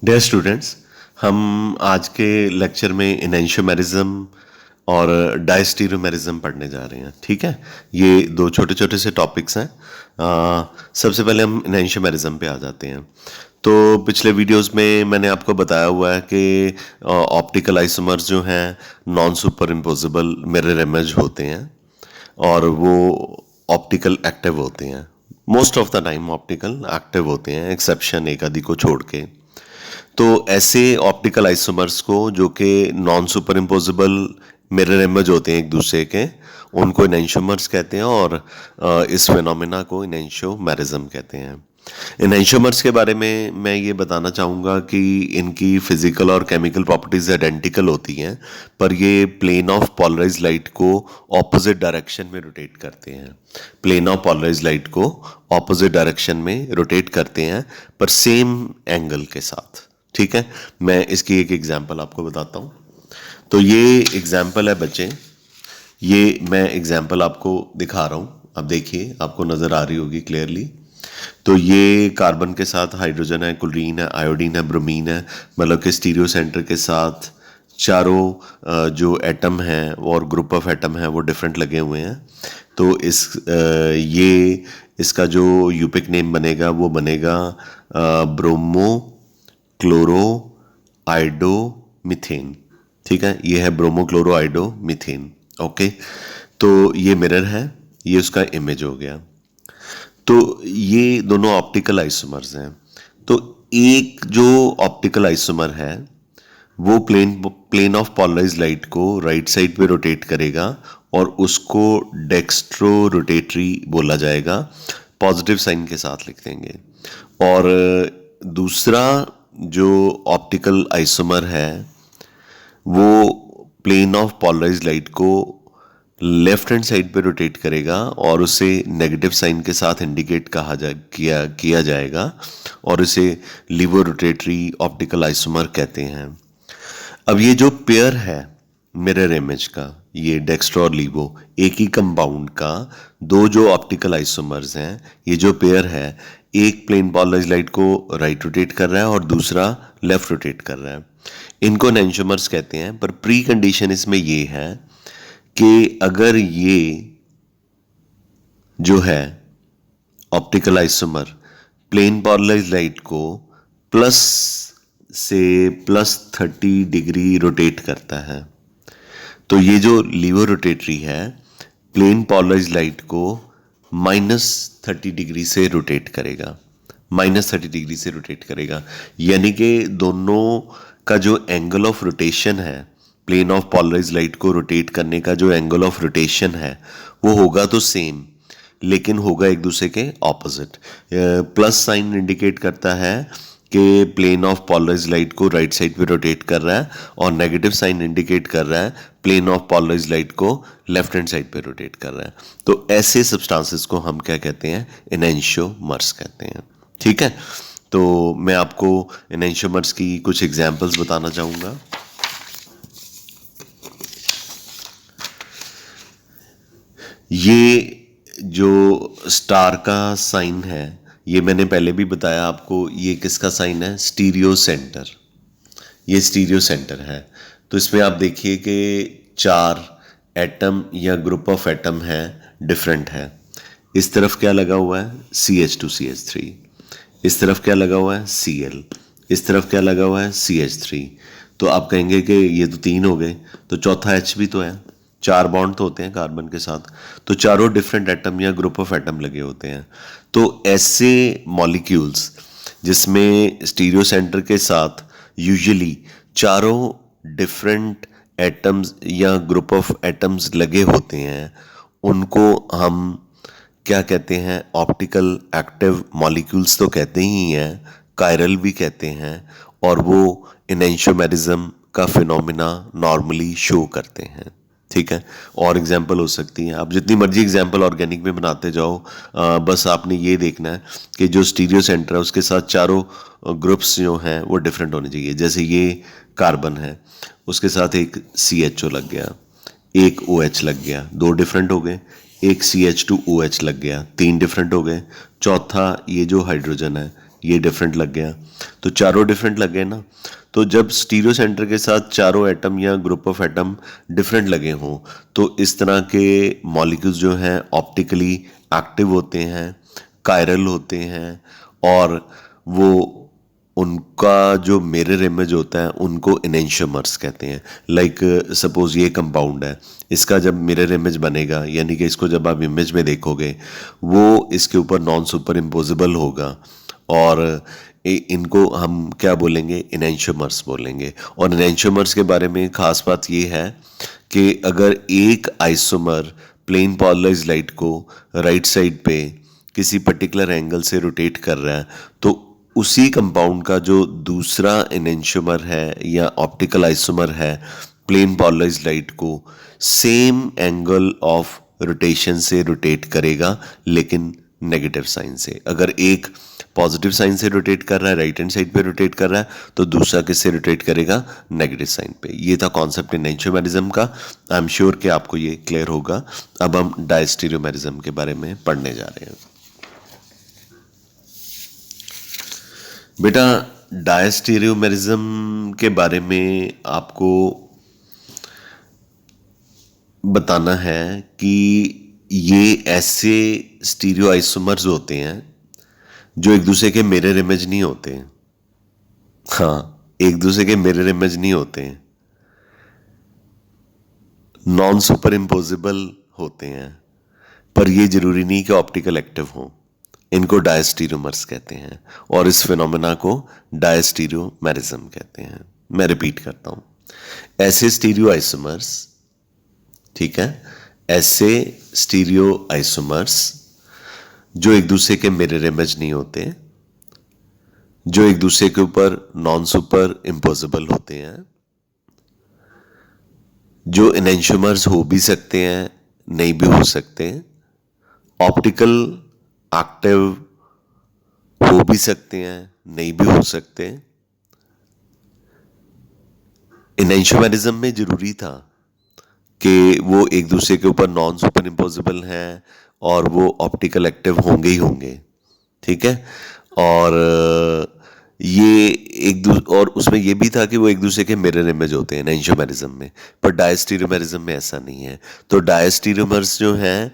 Dear students, हम आज के लेक्चर में इनेंशियोमेरिज्म और डायस्टीरियोमेरिज्म पढ़ने जा रहे हैं। ठीक है, ये दो छोटे छोटे से टॉपिक्स हैं। सबसे पहले हम इनेंशियोमेरिज्म पे आ जाते हैं। तो पिछले वीडियोस में मैंने आपको बताया हुआ है कि ऑप्टिकल आइसोमर्स जो हैं non super imposable mirror image होते हैं और वो ऑप्टिकल एक्टिव होते हैं। Most of the time optical active होते हैं, एक्सेप्शन एक आदि को छोड़ के। तो ऐसे ऑप्टिकल आइसोमर्स को जो कि non super imposable mirror image होते हैं एक दूसरे के, उनको इनेंशियोमर्स कहते हैं और इस फिनोमेना को इनेंशियोमेरिज्म कहते हैं। इनेंशियोमर्स के बारे में मैं ये बताना चाहूँगा कि इनकी फिजिकल और केमिकल प्रॉपर्टीज आइडेंटिकल होती हैं, पर ये प्लेन ऑफ पोलराइज लाइट को ऑपोजिट डायरेक्शन में रोटेट करते हैं। प्लेन ऑफ पोलराइज लाइट को ऑपोजिट डायरेक्शन में रोटेट करते हैं, पर सेम एंगल के साथ। ठीक है, मैं इसकी एक एग्जांपल आपको बताता हूँ। तो ये एग्जांपल है बच्चे, ये मैं एग्जांपल आपको दिखा रहा हूँ। अब देखिए, आपको नज़र आ रही होगी क्लियरली। तो ये कार्बन के साथ हाइड्रोजन है, क्लोरीन है, आयोडीन है, ब्रोमीन है, मतलब कि स्टीरियो सेंटर के साथ चारों जो एटम हैं और ग्रुप ऑफ एटम हैं वो डिफरेंट लगे हुए हैं। तो ये इसका जो यूपिक नेम बनेगा वो बनेगा ब्रोमो क्लोरो आइडो मीथेन। ठीक है, ये है ब्रोमो क्लोरो आइडो मीथेन। ओके, तो ये मिरर है, ये उसका इमेज हो गया। तो ये दोनों ऑप्टिकल आइसोमर्स हैं। तो एक जो ऑप्टिकल आइसोमर है वो प्लेन ऑफ पोलराइज लाइट को राइट साइड पे रोटेट करेगा और उसको डेक्स्ट्रो रोटेटरी बोला जाएगा, पॉजिटिव साइन के साथ लिख देंगे। और दूसरा जो ऑप्टिकल आइसोमर है वो प्लेन ऑफ पोलराइज लाइट को लेफ्ट हैंड साइड पे रोटेट करेगा और उसे नेगेटिव साइन के साथ इंडिकेट किया जाएगा और इसे लीवो रोटेटरी ऑप्टिकल आइसोमर कहते हैं। अब ये जो पेयर है मिरर इमेज का, ये डेक्स्ट्रो और लीवो, एक ही कंपाउंड का दो जो ऑप्टिकल आइसोमर्स हैं, ये जो पेयर है, एक प्लेन पोलराइज लाइट को राइट रोटेट कर रहा है और दूसरा लेफ्ट रोटेट कर रहा है। इनको इनेंशियोमर्स कहते हैं। पर प्री कंडीशन इसमें ये है कि अगर ये जो है optical isomer plane polarise light को प्लस से +30 डिग्री रोटेट करता है, तो ये जो लीवो रोटेटरी है प्लेन पोलराइज लाइट को -30 डिग्री से रोटेट करेगा, -30 डिग्री से रोटेट करेगा। यानी कि दोनों का जो एंगल ऑफ रोटेशन है, प्लेन ऑफ पोलराइज लाइट को रोटेट करने का जो एंगल ऑफ रोटेशन है वो होगा तो सेम, लेकिन होगा एक दूसरे के ऑपोजिट। प्लस साइन इंडिकेट करता है कि प्लेन ऑफ पोलराइज लाइट को राइट साइड पे रोटेट कर रहा है और नेगेटिव साइन इंडिकेट कर रहा है प्लेन ऑफ पोलराइज लाइट को लेफ्ट हैंड साइड पे रोटेट कर रहा है। तो ऐसे सब्सटेंसेस को हम क्या कहते हैं? इनेंशियोमर्स कहते हैं। ठीक है, तो मैं आपको इनेंशियोमर्स की कुछ एग्जांपल्स बताना चाहूँगा। ये जो स्टार का साइन है, ये मैंने पहले भी बताया आपको, ये किसका साइन है? Stereo centre. ये स्टीरियो सेंटर है। तो इसमें आप देखिए कि 4 एटम या ग्रुप ऑफ एटम है, डिफरेंट है। इस तरफ क्या लगा हुआ है? CH2CH3। इस तरफ क्या लगा हुआ है? Cl। इस तरफ क्या लगा हुआ है? CH3। तो आप कहेंगे कि ये तो 3 हो गए, तो चौथा H भी तो है। 4 बॉन्ड तो होते हैं कार्बन के साथ, तो चारों डिफरेंट एटम या ग्रुप ऑफ एटम लगे होते हैं। तो ऐसे मॉलिक्यूल्स जिसमें स्टीरियो सेंटर के साथ यूजुअली चारों डिफरेंट एटम्स या ग्रुप ऑफ एटम्स लगे होते हैं, उनको हम क्या कहते हैं? ऑप्टिकल एक्टिव मॉलिक्यूल्स तो कहते ही हैं, कायरल भी कहते हैं, और वो इनेंशियोमेरिज्म का फिनोमिना नॉर्मली शो करते हैं। ठीक है, और एग्जाम्पल हो सकती हैं, आप जितनी मर्जी एग्जाम्पल ऑर्गेनिक में बनाते जाओ, बस आपने ये देखना है कि जो स्टीरियो सेंटर है उसके साथ चारों ग्रुप्स जो हैं वो डिफरेंट होने चाहिए। जैसे ये कार्बन है, उसके साथ एक CHO लग गया, एक OH लग गया, 2 डिफरेंट हो गए। एक CH2OH लग गया, 3 डिफरेंट हो गए। चौथा ये जो हाइड्रोजन है, ये डिफरेंट लग गया, तो चारों डिफरेंट लग गए ना। तो जब स्टीरियो सेंटर के साथ चारों एटम या ग्रुप ऑफ एटम डिफरेंट लगे हों, तो इस तरह के मॉलिक्यूल्स जो हैं ऑप्टिकली एक्टिव होते हैं, कायरल होते हैं, और वो उनका जो मिरर इमेज होता है उनको इनेंशियोमर्स कहते हैं। लाइक सपोज ये कंपाउंड है, इसका जब मिरर इमेज बनेगा, यानी कि इसको जब आप इमेज में देखोगे, वो इसके ऊपर नॉन सुपर इम्पोजिबल होगा, और इनको हम क्या बोलेंगे, इनेंशियोमर्स बोलेंगे। और इनेंशियोमर्स के बारे में खास बात ये है कि अगर एक आइसोमर प्लेन पोलराइज्ड लाइट को राइट साइड पे किसी पर्टिकुलर एंगल से रोटेट कर रहा है, तो उसी कंपाउंड का जो दूसरा इनेंशियोमर है या ऑप्टिकल आइसोमर है प्लेन पोलराइज्ड लाइट को सेम एंगल ऑफ रोटेशन से रोटेट करेगा, लेकिन नेगेटिव साइन से। अगर एक पॉजिटिव साइन से रोटेट कर रहा है, राइट हैंड साइड पे रोटेट कर रहा है, तो दूसरा किससे रोटेट करेगा, नेगेटिव साइन पे। ये था कॉन्सेप्ट इनेंशियोमेरिज्म का। आई एम श्योर कि आपको ये क्लियर होगा। अब हम डायस्टीरियोमेरिज्म के बारे में पढ़ने जा रहे हैं। बेटा, डायस्टीरियोमेरिज्म के बारे में आपको बताना है कि ये ऐसे स्टीरियो आइसोमर्स होते हैं जो एक दूसरे के मिरर इमेज नहीं होते। हाँ, एक दूसरे के मिरर इमेज नहीं होते, नॉन सुपर इम्पोजिबल होते हैं, पर ये जरूरी नहीं कि ऑप्टिकल एक्टिव हो। इनको डायस्टीरियोमर्स कहते हैं, और इस फिनोमेना को डायस्टीरियोमेरिज्म कहते हैं। मैं रिपीट करता हूं, ऐसे स्टीरियो आइसोमर्स, ठीक है, ऐसे स्टीरियो आइसोमर्स जो एक दूसरे के मिरर इमेज नहीं होते, जो एक दूसरे के ऊपर नॉन सुपर इम्पोजिबल होते हैं, जो इनेंशियोमर्स हो भी सकते हैं, नहीं भी हो सकते, ऑप्टिकल एक्टिव हो भी सकते हैं, नहीं भी हो सकते। इनेंशियोमेरिज्म में जरूरी था कि वो एक दूसरे के ऊपर नॉन सुपर इम्पोजिबल हैं और वो ऑप्टिकल एक्टिव होंगे ही होंगे, ठीक है। और ये और उसमें ये भी था कि वो एक दूसरे के मिरर इमेज होते हैं इनेंशियोमेरिज्म में, पर डायस्टीरियोमेरिज्म में ऐसा नहीं है। तो डायस्टीरियोमर्स जो हैं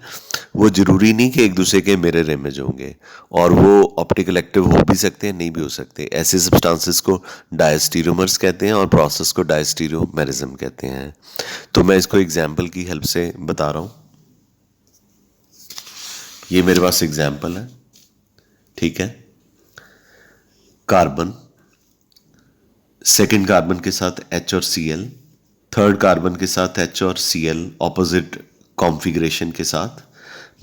वो जरूरी नहीं कि एक दूसरे के मिरर इमेज होंगे, और वो ऑप्टिकल एक्टिव हो भी सकते हैं, नहीं भी हो सकते। ऐसे सब्सटेंसेस को डायस्टीरियोमर्स कहते हैं और प्रोसेस को डायस्टीरियोमेरिज्म कहते हैं। तो मैं इसको एग्जाम्पल की हेल्प से बता रहा हूँ। ये मेरे पास एग्जाम्पल है, ठीक है। कार्बन, सेकेंड कार्बन के साथ H और Cl, थर्ड कार्बन के साथ H और Cl ऑपोजिट कॉन्फ़िगरेशन के साथ।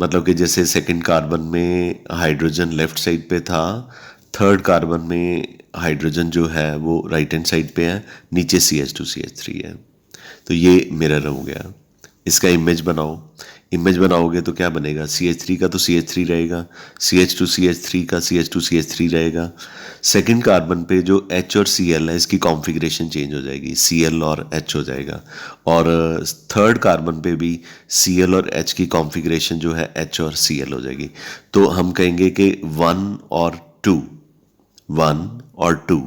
मतलब कि जैसे सेकेंड कार्बन में हाइड्रोजन लेफ्ट साइड पे था, थर्ड कार्बन में हाइड्रोजन जो है वो राइट हैंड साइड पे है, नीचे CH2CH3 है। तो ये मिरर हो गया। इसका इमेज बनाओ, इमेज बनाओगे तो क्या बनेगा, CH3 का तो CH3 रहेगा, CH2CH3 का CH2CH3 रहेगा। सेकंड कार्बन पे जो H और Cl है, इसकी कॉन्फ़िगरेशन चेंज हो जाएगी, Cl और H हो जाएगा। और थर्ड कार्बन पे भी Cl और H की कॉन्फ़िगरेशन जो है H और Cl हो जाएगी। तो हम कहेंगे कि 1 और 2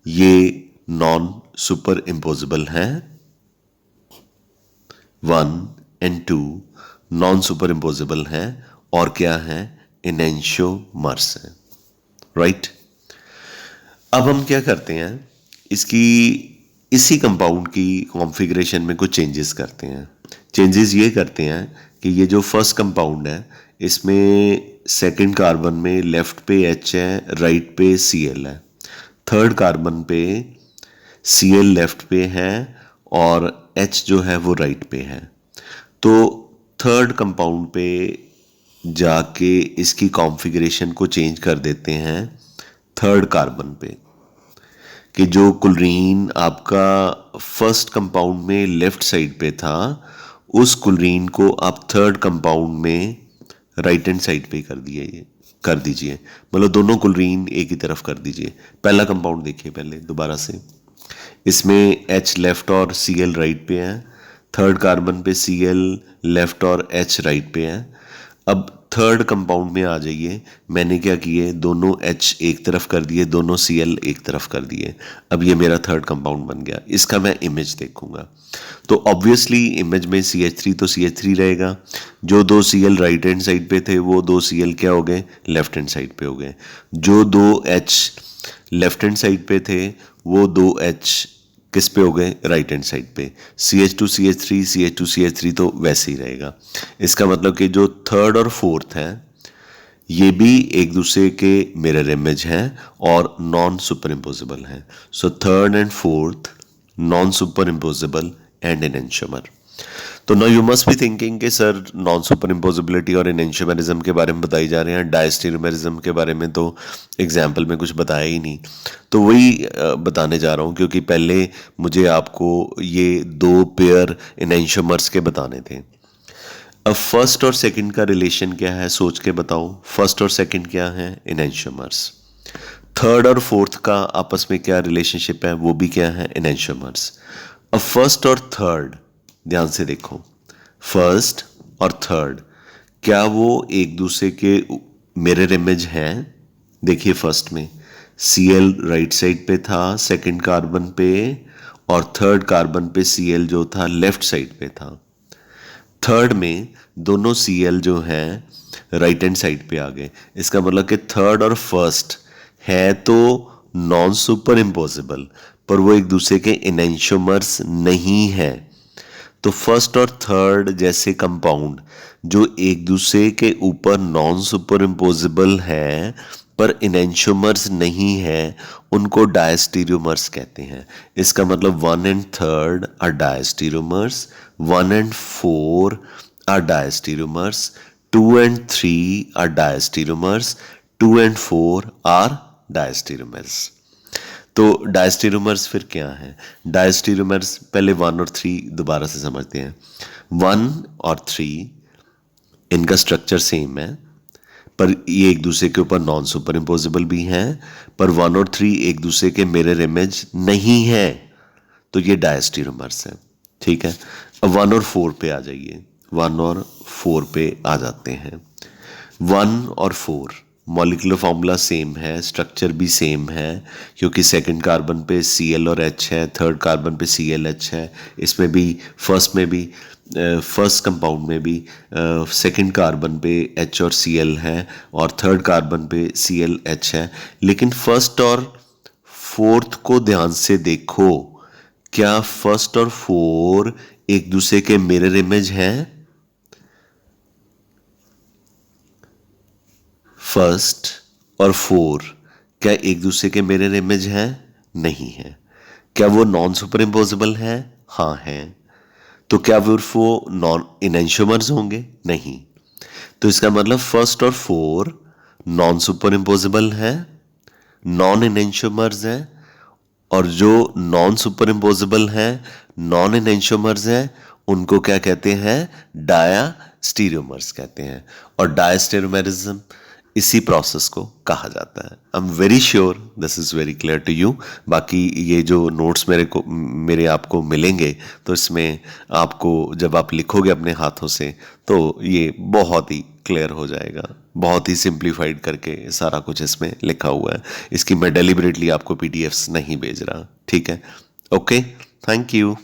ये नॉन सुपर इम्पोजिबल हैं, 1 एंड 2 नॉन सुपर इम्पोजिबल हैं, और क्या हैं, इनेंशियोमर्स हैं, राइट। अब हम क्या करते हैं, इसी कंपाउंड की कॉन्फ़िगरेशन में कुछ चेंजेस करते हैं। चेंजेस ये करते हैं कि ये जो फर्स्ट कंपाउंड है, इसमें सेकंड कार्बन में लेफ्ट पे H है, राइट पे Cl है, थर्ड कार्बन पे Cl लेफ्ट पे है और H जो है वो राइट पे है। तो थर्ड कंपाउंड पे जाके इसकी कॉन्फ़िगरेशन को चेंज कर देते हैं थर्ड कार्बन पे, कि जो क्लोरीन आपका फर्स्ट कंपाउंड में लेफ्ट साइड पे था, उस क्लोरीन को आप थर्ड कंपाउंड में राइट हैंड साइड पे कर दीजिए। मतलब दोनों क्लोरीन एक ही तरफ कर दीजिए। पहला कंपाउंड देखिए पहले दोबारा से, इसमें H लेफ्ट और Cl राइट पे है, थर्ड कार्बन पे Cl लेफ्ट और H राइट पे है। अब थर्ड कंपाउंड में आ जाइए। मैंने क्या किए, दोनों H एक तरफ कर दिए, दोनों Cl एक तरफ कर दिए। अब ये मेरा थर्ड कंपाउंड बन गया। इसका मैं इमेज देखूंगा तो ऑब्वियसली इमेज में CH3 तो CH3 रहेगा। जो दो Cl राइट हैंड साइड पे थे वो दो Cl क्या हो गए, लेफ्ट हैंड साइड पे हो गए। जो दो H लेफ्ट हैंड साइड पे थे वो दो H किस पे हो गए, राइट हैंड साइड पे। CH2 CH3 CH2 CH3 तो वैसे ही रहेगा। इसका मतलब कि जो थर्ड और फोर्थ है ये भी एक दूसरे के मिरर इमेज हैं और नॉन सुपर इम्पोजिबल हैं। So third and fourth non super impossible and enantiomer. तो now you must be thinking कि सर नॉन सुपर इम्पोजिबिलिटी और एनेंशियोमरिज्म के बारे में बताई जा रहे हैं, डायस्टीरियोमरिज्म के बारे में तो एग्जाम्पल में कुछ बताया ही नहीं। तो वही बताने जा रहा हूँ, क्योंकि पहले मुझे आपको ये दो पेयर एनेंशियोमर्स के बताने थे। अब फर्स्ट और सेकंड का रिलेशन क्या है, सोच के बताओ। फर्स्ट और सेकंड क्या है, एनेंशियोमर्स। थर्ड और फोर्थ का आपस में क्या रिलेशनशिप है, वो भी क्या है, एनेंशियोमर्स। अब फर्स्ट और थर्ड ध्यान से देखो, फर्स्ट और थर्ड क्या वो एक दूसरे के मिरर इमेज हैं। देखिए फर्स्ट में Cl राइट साइड पे था सेकंड कार्बन पे, और थर्ड कार्बन पे Cl जो था लेफ्ट साइड पे था। थर्ड में दोनों Cl जो हैं राइट हैंड साइड पे आ गए। इसका मतलब कि थर्ड और फर्स्ट है तो नॉन सुपर इम्पोजिबल, पर वो एक दूसरे के एनेंशियोमर्स नहीं है। तो फर्स्ट और थर्ड जैसे कंपाउंड जो एक दूसरे के ऊपर नॉन सुपर इम्पोजिबल है पर एनेंशियोमर्स नहीं है, उनको डायस्टीरियोमर्स कहते हैं। इसका मतलब 1 and 3 are diastereomers, 1 and 4 are diastereomers, 2 and 3 are diastereomers, 2 and 4 are diastereomers. तो डायस्टीरियोमर्स फिर क्या है, डायस्टीरियोमर्स पहले 1 और 3 दोबारा से समझते हैं। 1 और 3 इनका स्ट्रक्चर सेम है, पर ये एक दूसरे के ऊपर नॉन सुपर इम्पोजिबल भी हैं, पर 1 और 3 एक दूसरे के मिरर इमेज नहीं है, तो ये डायस्टीरियोमर्स है। ठीक है, अब 1 और 4 पे आ जाइए। 1 और 4 पे आ जाते हैं। 1 और 4 मॉलिक्यूलर फॉर्मूला सेम है, स्ट्रक्चर भी सेम है, क्योंकि सेकंड कार्बन पे Cl और H है, थर्ड कार्बन पे ClH है। इसमें भी फर्स्ट में भी फर्स्ट कंपाउंड में भी सेकंड कार्बन पे H और Cl है और थर्ड कार्बन पे ClH है। लेकिन फर्स्ट और फोर्थ को ध्यान से देखो, क्या फर्स्ट और 4 एक दूसरे के मिरर इमेज हैं? फर्स्ट और 4 क्या एक दूसरे के मिरर इमेज हैं? नहीं है। क्या वो नॉन सुपर इम्पोजिबल है? हाँ है। तो क्या वो नॉन एनेंशियोमर्स होंगे? नहीं। तो इसका मतलब फर्स्ट और 4 नॉन सुपर इम्पोजिबल है, नॉन एनेंशियोमर्स है, और जो नॉन सुपर इम्पोजिबल है, नॉन एनेंशियोमर्स है, उनको क्या कहते हैं, डायस्टीरियोमर्स कहते हैं। और डायस्टीरियोमरिज्म इसी प्रोसेस को कहा जाता है। I am very sure this is very clear to you. बाकी ये जो नोट्स मेरे आपको मिलेंगे, तो इसमें आपको जब आप लिखोगे अपने हाथों से तो ये बहुत ही क्लियर हो जाएगा। बहुत ही सिंप्लीफाइड करके सारा कुछ इसमें लिखा हुआ है। इसकी मैं डेलिबरेटली आपको PDFs नहीं भेज रहा। ठीक है, ओके, थैंक यू।